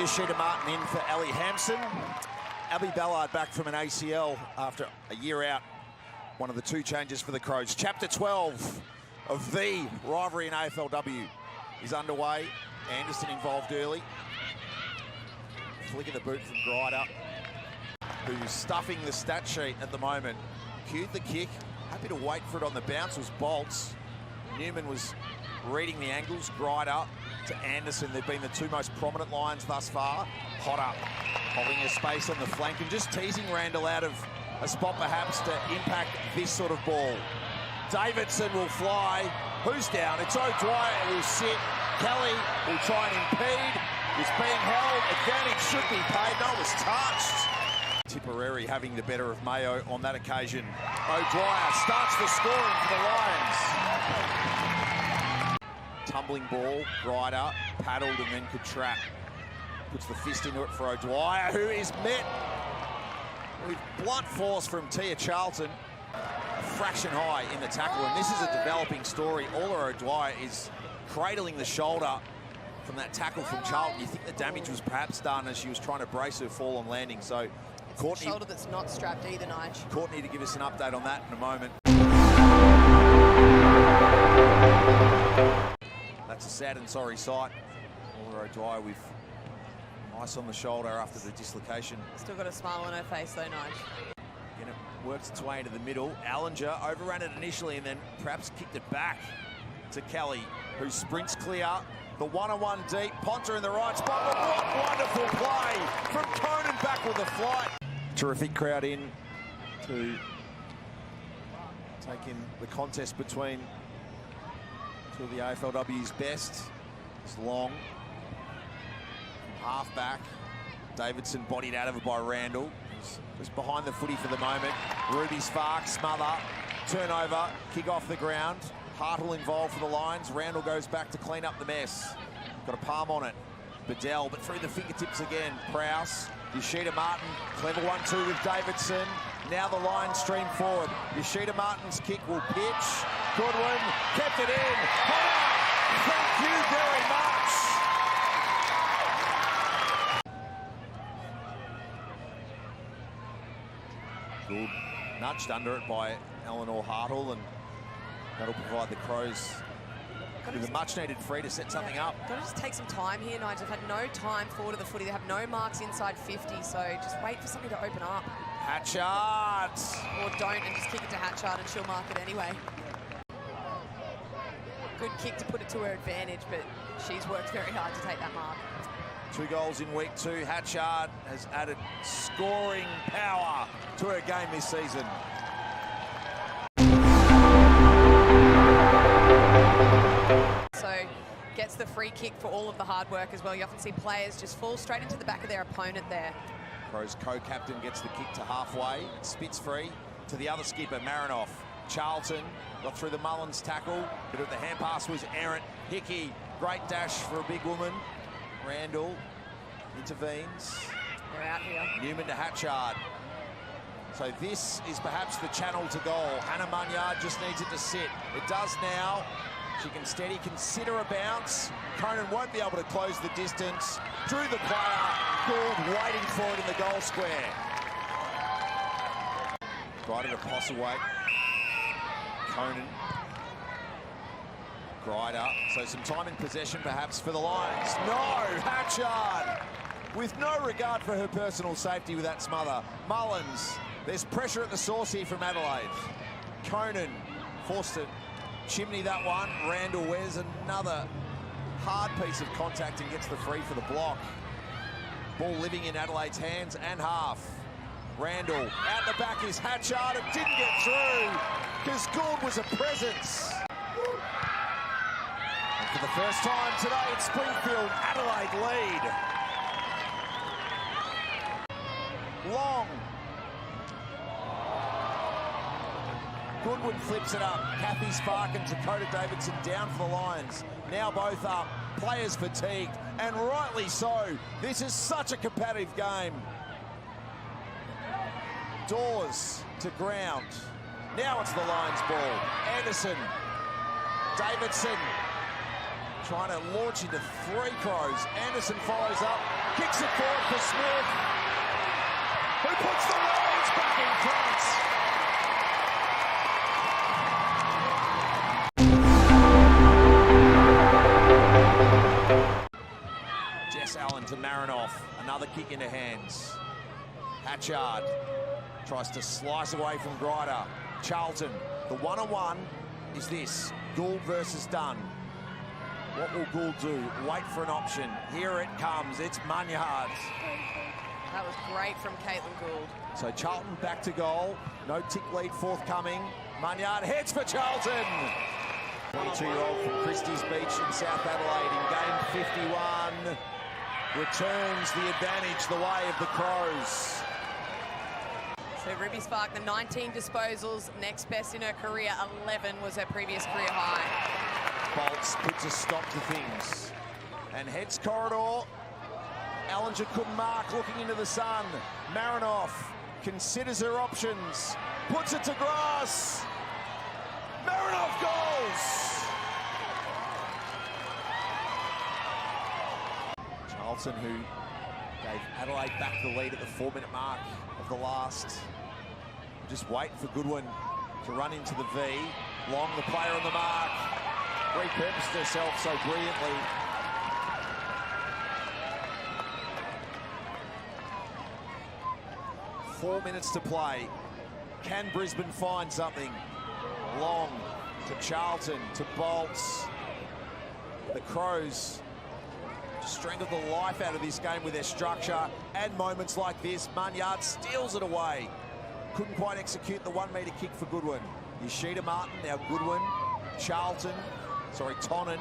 Yoshida Martin in for Ellie Hampson. Abby Ballard back from an ACL after a year out. One of the two changes for the Crows. Chapter 12 of the rivalry in AFLW is underway. Anderson involved early. Flick of the boot from Grider, who's stuffing the stat sheet at the moment. Cued the kick, happy to wait for it on the bounce, was Bolts. Newman was reading the angles. Grider to Anderson. They've been the two most prominent lines thus far. Potter holding a space on the flank and just teasing Randall out of a spot perhaps to impact this sort of ball. Davidson will fly. Who's down? It's O'Dwyer will sit. Kelly will try and impede. It's being held. Advantage should be paid. No, it was touched. Tipperary having the better of Mayo on that occasion. O'Dwyer starts the scoring for the Lions. Tumbling ball, Grider paddled and then could trap. Puts the fist into it for O'Dwyer, who is met with blunt force from Tia Charlton. A fraction high in the tackle, and this is a developing story. Ola O'Dwyer is cradling the shoulder from that tackle from Charlton. You think the damage was perhaps done as she was trying to brace her fall on landing. So Courtney, shoulder that's not strapped either, Nige. Courtney to give us an update on that in a moment. That's a sad and sorry sight. Ola O'Dwyer with ice on the shoulder after the dislocation. Still got a smile on her face though, Nige. And it works its way into the middle. Allinger overran it initially and then perhaps kicked it back to Kelly, who sprints clear. The one-on-one deep. Ponter in the right spot. But what wonderful play from Conan back with the flight. Terrific crowd in to take in the contest between two of the AFLW's best. It's long. Half back. Davidson bodied out of it by Randall. Was behind the footy for the moment. Ruby Sparks, smother, turnover, kick off the ground. Hartle involved for the Lions. Randall goes back to clean up the mess. Got a palm on it. Bedell, but through the fingertips again. Prowse, Yoshida Martin, clever 1-2 with Davidson. Now the Lions stream forward. Yoshida Martin's kick will pitch. Goodwin kept it in. Thank you very much. Good. Nudged under it by Eleanor Hartle, and that'll provide the Crows with a much-needed free to set something up. Got to just take some time here, Nigel. They've had no time forward of the footy. They have no marks inside 50, so just wait for something to open up. Hatchard! Or don't, and just kick it to Hatchard, and she'll mark it anyway. Good kick to put it to her advantage, but she's worked very hard to take that mark. 2 goals in week 2. Hatchard has added scoring power to her game this season. So gets the free kick for all of the hard work as well. You often see players just fall straight into the back of their opponent there. Crows co-captain gets the kick to halfway. Spits free to the other skipper, Marinoff. Charlton got through the Mullins tackle, but the hand pass was errant. Hickey, great dash for a big woman. Randall intervenes. They're out here. Newman to Hatchard. So this is perhaps the channel to goal. Hannah Munyard just needs it to sit. It does now. She can steady, consider a bounce. Conan won't be able to close the distance. Drew the player. Gould waiting for it in the goal square. Grider to Postlethwaite. Conan. Grider. So some time in possession perhaps for the Lions. No! Hatchard! With no regard for her personal safety with that smother. Mullins. There's pressure at the source here from Adelaide. Conan forced to chimney that one. Randall wears another hard piece of contact and gets the free for the block. Ball living in Adelaide's hands and half. Randall out the back is Hatchard. It didn't get through because Gould was a presence. And for the first time today at Springfield, Adelaide lead. Long. Goodwin flips it up. Kathy Spark and Dakota Davidson down for the Lions. Now both up. Players fatigued, and rightly so. This is such a competitive game. Dawes to ground. Now it's the Lions ball. Anderson. Davidson trying to launch into 3 Crows. Anderson follows up. Kicks it forward for Smith, who puts the Lions back in front. Jess Allen to Marinoff. Another kick into hands. Hatchard tries to slice away from Grider. Charlton, the one-on-one is this. Gould versus Dunn. What will Gould do? Wait for an option. Here it comes. It's Munyard. That was great from Caitlin Gould. So Charlton back to goal. No tick lead forthcoming. Munyard heads for Charlton. 22-year-old from Christie's Beach in South Adelaide in game 51. Returns the advantage the way of the Crows. So Ruby Spark, the 19 disposals, next best in her career. 11 was her previous career high. Bolts puts a stop to things and heads corridor. Ellinger couldn't mark, looking into the sun. Marinoff considers her options, puts it to grass. Marinoff goals! Charlton, who gave Adelaide back the lead at the 4-minute mark of the last. Just wait for Goodwin to run into the V. Long, the player on the mark. Repurposed herself so brilliantly. Four minutes to play. Can Brisbane find something? Long to Charlton, to Bolts. The Crows strangled the life out of this game with their structure and moments like this. Munyard steals it away. Couldn't quite execute the 1-metre kick for Goodwin. Yoshida Martin, now Goodwin. Tonnen.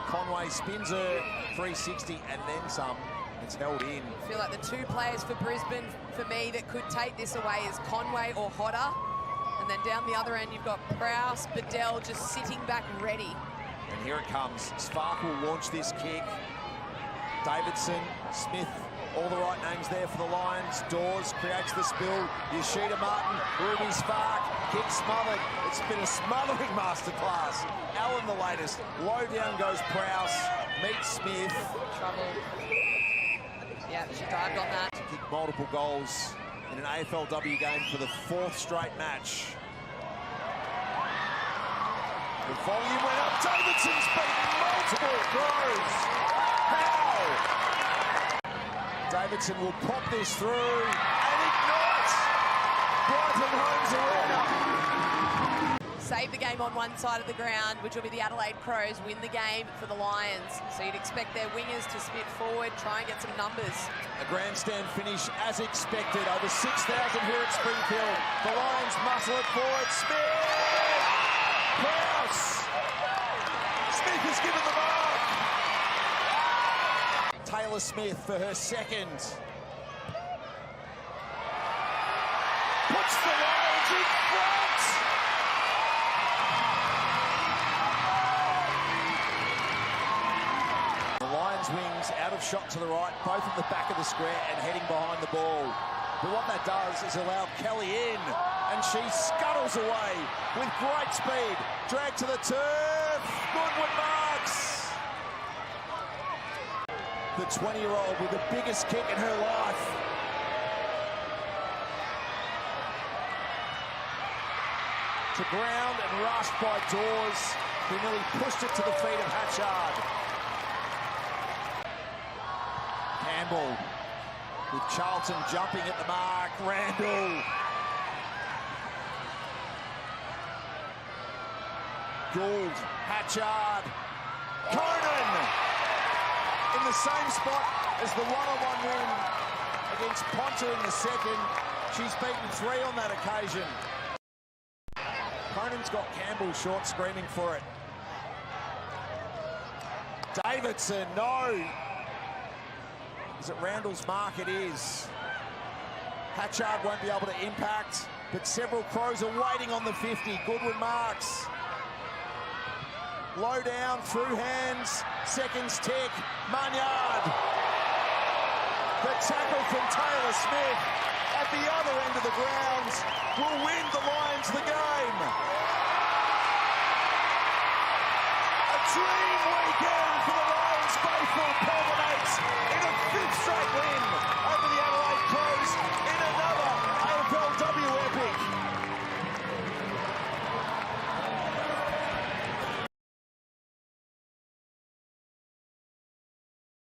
Conway spins her 360 and then some. It's held in. I feel like the two players for Brisbane, for me, that could take this away is Conway or Hodder. And then down the other end, you've got Prowse, Bedell just sitting back ready. And here it comes. Spark will launch this kick. Davidson, Smith, all the right names there for the Lions. Dawes creates the spill. Yoshida Martin, Ruby Spark, kick smothered. It's been a smothering masterclass. Allen the latest. Low down goes Prowse. Meets Smith. Trouble. Yeah, she dived on that. Kicked multiple goals in an AFLW game for the 4th straight match. The volume went up. Davidson's beaten multiple Crows. How? Davidson will pop this through and ignite Brighton Homes Arena. Save the game on one side of the ground, which will be the Adelaide Crows, win the game for the Lions. So you'd expect their wingers to spit forward, try and get some numbers. A grandstand finish as expected. Over 6,000 here at Springfield. The Lions muscle it forward. Smith! Prowse! Smith has given the mark. Taylor Smith for her second. Puts the Lions in front. The Lions wings out of shot to the right, both at the back of the square and heading behind the ball. But what that does is allow Kelly in, and she scuttles away with great speed. Drag to the turf. Goodwin marks. The 20-year-old with the biggest kick in her life. To ground and rushed by Dawes, who nearly pushed it to the feet of Hatchard. Campbell with Charlton jumping at the mark. Randall. Gould, Hatchard, Conan in the same spot as the one-on-one win against Ponta in the second. She's beaten 3 on that occasion. Conan's got Campbell short, screaming for it. Davidson, no. Is it Randall's mark? It is. Hatchard won't be able to impact, but several Crows are waiting on the 50. Goodwin marks. Low down, through hands, seconds tick, Munyard. The tackle from Taylor Smith at the other end of the grounds will win the Lions the game. A dream weekend for the Lions faithful.